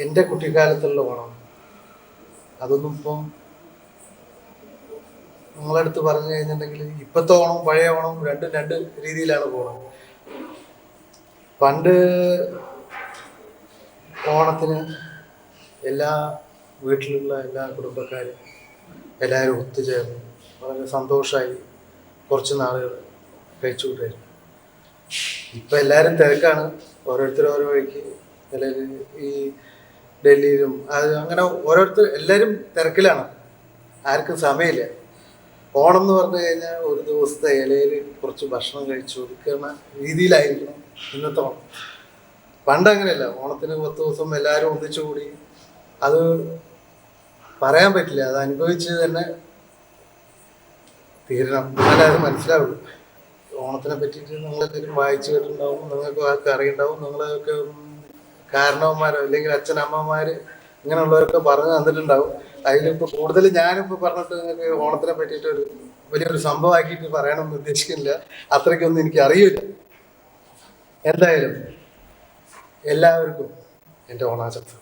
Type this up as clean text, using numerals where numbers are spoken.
എൻ്റെ കുട്ടിക്കാലത്തുള്ള ഓണം അതൊന്നും ഇപ്പം നിങ്ങളടുത്ത് പറഞ്ഞു കഴിഞ്ഞിട്ടുണ്ടെങ്കിൽ ഇപ്പോഴത്തെ ഓണവും പഴയ ഓണവും രണ്ടും രണ്ട് രീതിയിലാണ് പോകുന്നത്. പണ്ട് ഓണത്തിന് എല്ലാ വീട്ടിലുള്ള എല്ലാ കുടുംബക്കാരും എല്ലാവരും ഒത്തുചേർന്ന് വളരെ സന്തോഷമായി കുറച്ച് നാളുകൾ കഴിച്ചു കൂട്ടായിരുന്നു. ഇപ്പം എല്ലാവരും തിരക്കാണ്, ഓരോരുത്തരും ഓരോ വഴിക്ക്. അല്ലെങ്കിൽ ഈ ഡൽഹിയിലും അത് അങ്ങനെ ഓരോരുത്തർ എല്ലാവരും തിരക്കിലാണ്, ആർക്കും സമയമില്ല. ഓണം എന്ന് പറഞ്ഞു കഴിഞ്ഞാൽ ഒരു ദിവസത്തെ ഇലയിൽ കുറച്ച് ഭക്ഷണം കഴിച്ചു ഒതുക്കുന്ന രീതിയിലായിരിക്കണം ഇന്നത്തെ ഓണം. പണ്ട് അങ്ങനെയല്ല, ഓണത്തിന് 10 ദിവസം എല്ലാവരും ഒന്നിച്ചു കൂടി. അത് പറയാൻ പറ്റില്ല, അത് അനുഭവിച്ച് തന്നെ തീരണം, എന്നാലേ അത് മനസ്സിലാവുള്ളൂ. ഓണത്തിനെ പറ്റിയിട്ട് നിങ്ങളെന്തെങ്കിലും വായിച്ചു കേട്ടിട്ടുണ്ടാവും, നിങ്ങൾക്ക് ആർക്ക് അറിയുണ്ടാവും. നിങ്ങളൊക്കെ കാരണവന്മാരോ അല്ലെങ്കിൽ അച്ഛനമ്മമാർ ഇങ്ങനെയുള്ളവരൊക്കെ പറഞ്ഞു തന്നിട്ടുണ്ടാവും. അതിലിപ്പോൾ കൂടുതൽ ഞാനിപ്പോൾ പറഞ്ഞിട്ട് നിങ്ങൾക്ക് ഓണത്തിനെ പറ്റിയിട്ടൊരു വലിയൊരു സംഭവമാക്കിയിട്ട് പറയണമെന്ന് ഉദ്ദേശിക്കുന്നില്ല. അത്രയ്ക്കൊന്നും എനിക്ക് അറിയില്ല. എന്തായാലും എല്ലാവർക്കും എൻ്റെ ഓണാശംസ.